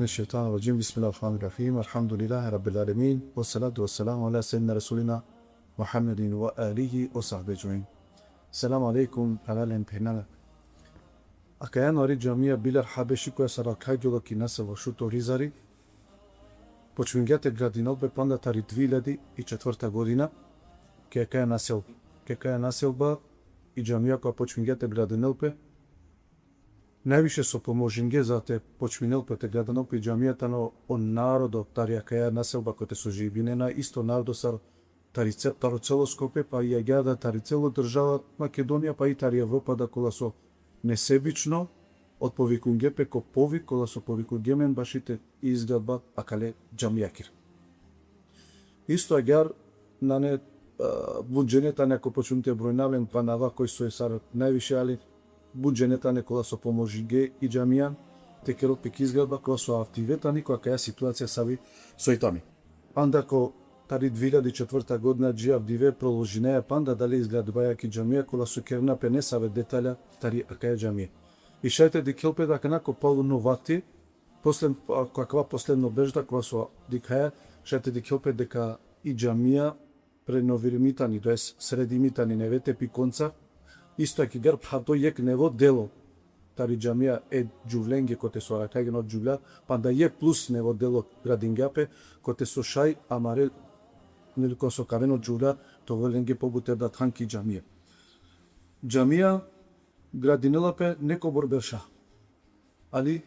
من الشيطان الرجيم بسم الله الرحمن الرحيم الحمد لله رب العالمين والصلاة والسلام على سيدنا رسولنا محمد وآله وصحبه أجمعين. السلام عليكم على الامتحان. Акаја нори џамија билер хабеши која се ракаѓола ки насе во шуто ризари, почвингјате градиналбе панда тари 2004 година, ке каја населба и џамија која почвингјате градиналбе, највише со поможинге за те почвинелпете градиналбе и џамијата но он народо тари акаја населба која те со живинена, исто народо сар тари цело Скопје, па и агјада тари цело држава Македонија, па и тари Европа да кола со несебично од повикунге пеко повик, кола со повикунгемен башите изградба акале џамијакир. Исто агјар на не буџенета неко почунте бројнавен панава кој со сар највише али буџенета некола со поможиге и џамија текерот пек изградба кола со автивета никоја каја ситуација сави со итами. Пандако тари 2004 година джиав диве проложинеја панда дали изградбаја ки џамија кола со керна пенесаве детаља тари акаја џамија. И шајте ди келпе да канако полно вати, каква последно бежда кога со дикаја, шајте ди келпе дека и џамија преновиримитани, тоес средимитани невете пиконца, исто ки гар пато јек нево дело. Тари џамија е џувленге коте со ракајген од џувля, панда јек плюс нево дело градингапе, коте со шај амарел нелико со карено џувля, тоа ленге побутер да танки џамија. Џамија градинелапе неко борберша, али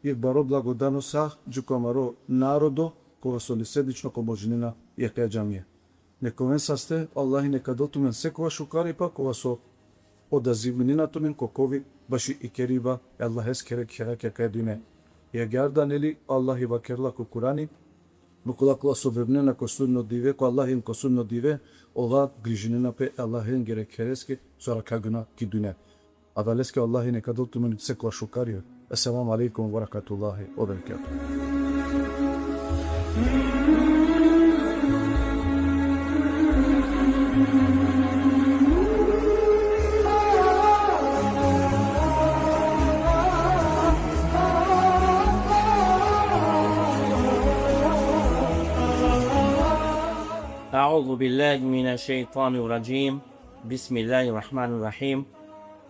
јек баро благодарноса џукамаро народо кога со неседично поможнина јака џамија. Нековен састе, Аллах нека дотумен секогаш укари па кога со одазивнината мен кокови баши и кериба Аллах ескерек хераке кајдине. Ја гјарда нели Аллах и вакерла ко Курани, но кола со вернена ко судно диве, ко Аллах им ко судно диве, ова грижинена пе Аллах им герек хереске со ракагна ки дуне. Адалеске Аллах нека дотумен секогаш укари. Ассаламу алейкум ва рахматуллахи ва баракатух. أعوذ بالله من الشيطان الرجيم بسم الله الرحمن الرحيم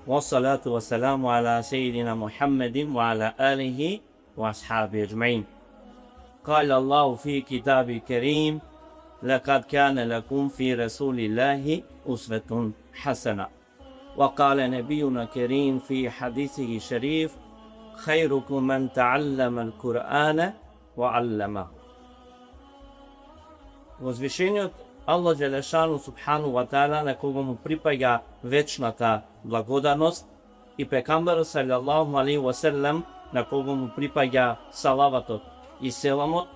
والصلاة والسلام على سيدنا محمد وعلى آله وأصحابه أجمعين. قال الله في كتابه الكريم لقد كان لكم في رسول الله أسوة حسنة. وقال نبينا الكريم في حديثه الشريف خيركم من تعلم القرآن وعلمه. Возвишениот Аллах Джелешану Субхану ва Таала на кого му припаѓа вечната благодарност и пекамбарот салаллаху алейхи ва селем на кого му припаѓа салаватот и селамот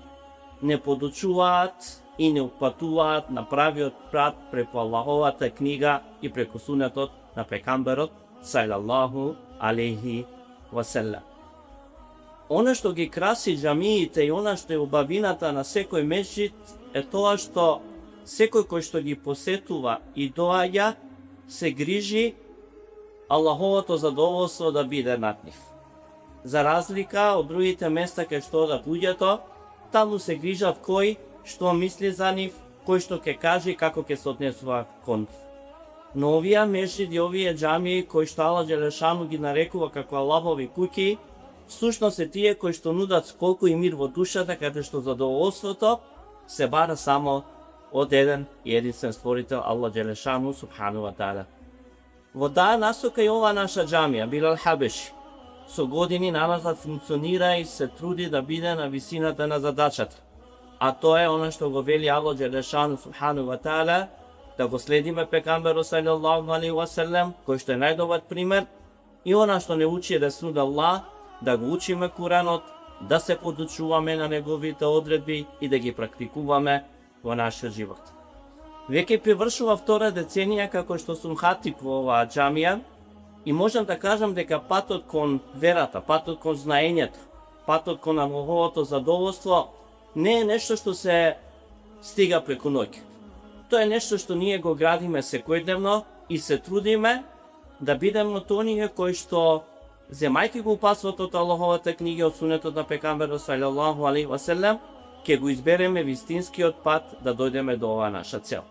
не подучуваат и не упатуваат на правиот пат преку Аллаховата книга и преку сунетот на пекамбарот салаллаху алейхи ва селем. Она што ги краси џамиите и она што е убавината на секој месџид е тоа што секој кој што ги посетува и доаѓа се грижи Аллаховото задоволство да биде над нив. За разлика од другите места кај што да луѓето, таму се грижат кој што мисли за нив, кој што ќе каже и како ќе се однесува кон нив. Но овие месџиди, овие џамии кои што Аллах Джелешану ги нарекува како Аллахови куќи, всушност се тие кои што нудат сколку и мир во душата, каде што задоволството се бара само од еден и единствен створител Аллах Джелешану Субхану ва Таала. Во таа насока и ова наша џамија Билал Хабеши со години намазат функционира и се труди да биде на висината на задачата. А тоа е она што го вели Аллах Джелешану Субхану ва Таала, да го следиме пекамберот салаллаху алейхи ва селем, кој што е најдобар пример, и она што не учи Расул Аллах, да го учиме Куранот, да се подучуваме на неговите одредби и да ги практикуваме во нашиот живот. Веќе привршува втора деценија како што сум хатип во оваа џамија и можам да кажам дека патот кон верата, патот кон знаењето, патот кон Аллаховото задоволство не е нешто што се стига преку ноќ. Тоа е нешто што ние го градиме секојдневно и се трудиме да бидеме од оние кои што земајќи го пасвот од Аллаховата книга, од сунетот на пекамберот салаллаху алейхи ва селем, ќе го избереме вистинскиот пат да дојдеме до оваа наша цел.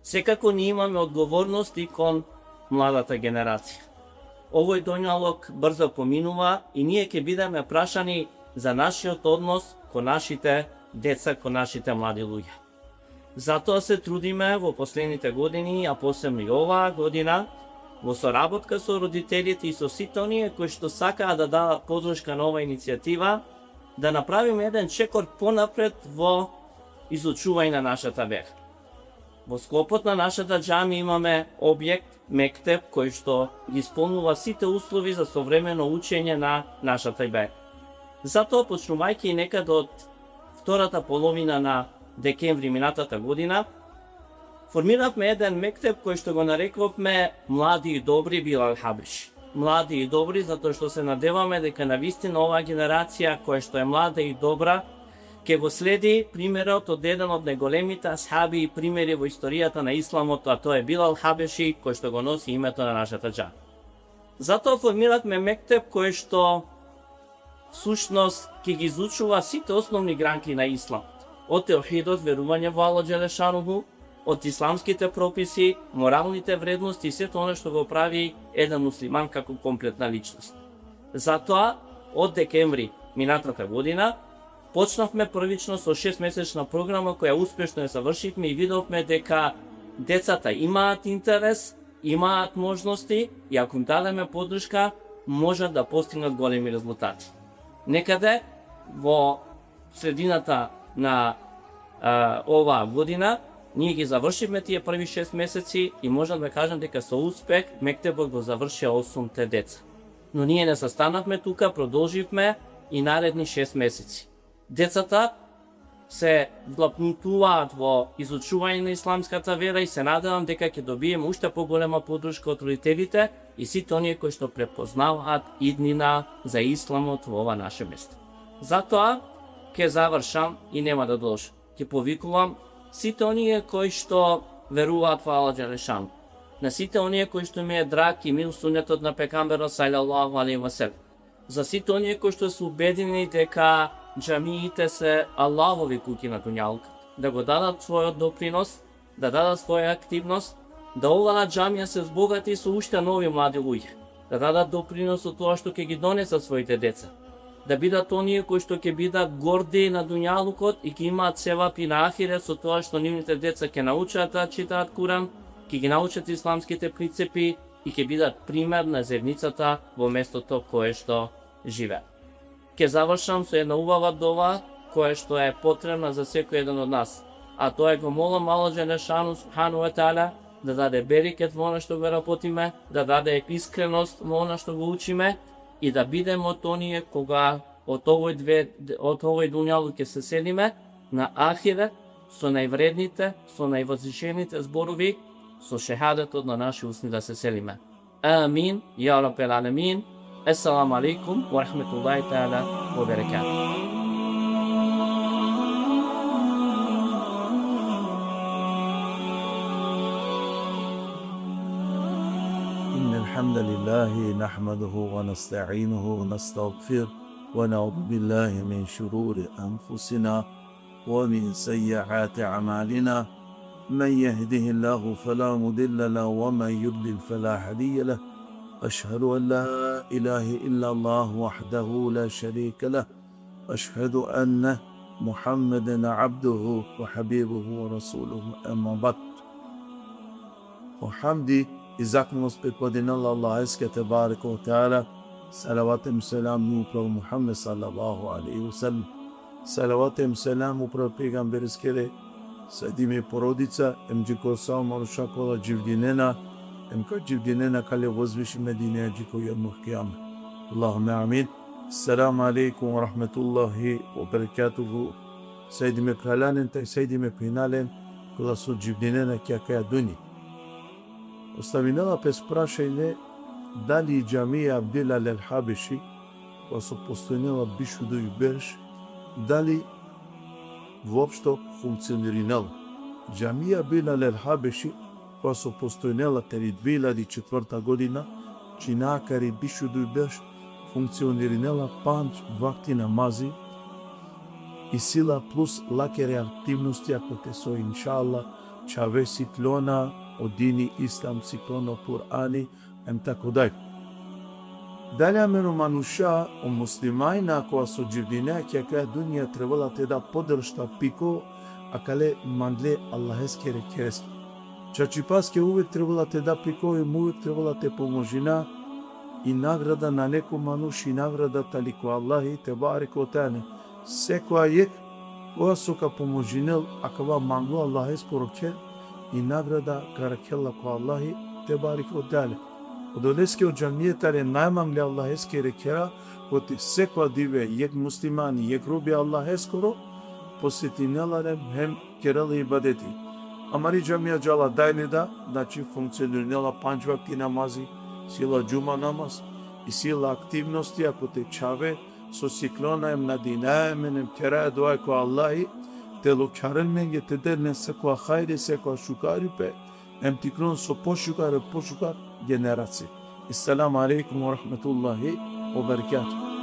Секако ние имаме одговорност и кон младата генерација. Овој доњалок брзо поминува и ние ќе бидеме прашани за нашиот однос кон нашите деца, кон нашите млади луѓе. Затоа се трудиме во последните години, а посебно и оваа година, во соработка со родителите и со сите оние кои што сакаат да дадат подршка на оваа иницијатива, да направиме еден чекор понапред во изучување на нашата вера. Во склопот на нашата џамија имаме објект, мектеб, кој што ги исполнува сите услови за современо учење на нашата вера. Затоа, почнувајќи некаде од втората половина на декември минатата година, формиравме еден мектеб кој што го нарекувавме Млади и добри Билал Хабеши. Млади и добри затоа што се надеваме дека навистина оваа генерација која што е млада и добра ќе го следи примерот од еден од најголемите асхаби и примери во историјата на исламот, а тоа е Билал Хабеши, кој што го носи името на нашата џамија. Затоа формиравме мектеб кој што всушност ќе ги изучува сите основни гранки на исламот. Од теохидот, верување во Аллах Джелешануху, од исламските прописи, моралните вредности и сето оно што го прави еден муслиман како комплетна личност. Затоа, од декември минатата година, почнавме првично со 6-месечна програма која успешно ја завршивме и видовме дека децата имаат интерес, имаат можности и ако им дадеме поддршка, можат да постигнат големи резултати. Некаде во средината на оваа година, ние ги завршивме тие први 6 месеци и можам да кажам дека со успех мектебот го завршија 8 деца. Но ние не застанавме тука, продолживме и наредни 6 месеци. Децата се вдлапнутуваат во изучување на исламската вера и се надевам дека ќе добиеме уште поголема поддршка од родителите и сите оние кои што препознаваат иднина за исламот во ова наше место. Затоа ќе завршам и нема да должам. Ќе повикувам сите оние кои што веруваат во Аллах Джелешан, на сите оние кои што ми е драг и мил сунетот на пекамберот салаллаху алейхи ва селем, за сите оние кои што се убедени дека џамиите се Аллахови куќи на дуњалката, да го дадат својот допринос, да дадат своја активност, да оваа џамија се збогати со уште нови млади луѓе, да дадат допринос од тоа што ќе ги донесат своите деца, да бидат оние кои што ќе бидат горди на дуњалукот и ќе имаат севап и на ахирет со тоа што нивните деца ќе научат да читаат Куран, ќе ги научат исламските принципи и ќе бидат пример на заедницата во местото кое што живеат. Ќе завршам со една убава дова која што е потребна за секој еден од нас, а тоа е го молам Аллах Джелешану субхану ва таала да даде берекет во она што го работиме, да даде искреност во она што го учиме и да бидеме од оние кога од овој дуњалук ќе се селиме на ахирет со највредните, со највозвишените зборови, со шехадетот на наши усни да се селиме. Амин, ја раббел алемин. Ассаламу алейкум ва рахметуллахи таала ва баракатух. الحمد لله نحمده ونستعينه ونستغفره ونعوذ بالله من شرور أنفسنا ومن سيئات أعمالنا من يهده الله فلا مضل له ومن يضلل فلا هادي له أشهد أن لا إله إلا الله وحده لا شريك له أشهد أن محمدا عبده وحبيبه ورسوله أما بعد وحمدي и заколност припадинала Аллахе тебарека ва теала, салават и селам управо Мухаммед салаллаху алейхи ва саллем, салават и селам управо пегамберскере, садиме породица, емџико сам марушакола дживдинена, емка дживдинена кале возвиши медине джико јомух кијаме. Аллахуме амин. Ассаламу алейкум ва рахметуллахи ва баракатуху. Садиме каланен тај садиме пинален, кола со дживдинена кја каја дуни. Оставинала пес прашање дали џамија Билал ел Хабеши, која се постојнела бишу до Берш, дали воопшто функциониринала. Џамија Билал ел Хабеши, која се постојнела тери 2004 година, чинакари бишу дујбеш функциониринела 5 вакти намази и сила плюс лакере активности ако те со иншалла чаве сиклона од дини ислам сиклона Кур'ани ем тако дај. Далја мену мануша о муслимајна која со дживдине ќе кај дунија требала те да поддршта пико а кале мандле Аллахескере керески. Чачипаске увек требала те да пико и увек требала те поможина и награда на неко мануш и наградата лико Аллахи те барек отане. Секоја јек која сока поможинел а кава мангло Аллахескоро кер и награда каракела ко Аллахи те барек отане. Одолеске од джамијетаре најмангле Аллахескере кера коти секоја диве јек муслимани јек роби Аллахескоро посетинеларем хем кереле ибадети. Амари джамија джала дајледа, значи функционирала 5 вакти намази, сила џума намаз и сила активности, ако те чаве, со сиклона ем на динаемен ем кераја доај ко Аллахи, те локчарен менге те дернен секоја хајде, секоја шукари пе, ем тикрон со пошукар генераци. Ассаламу алейкум ва рахметуллахи ва баракатуh.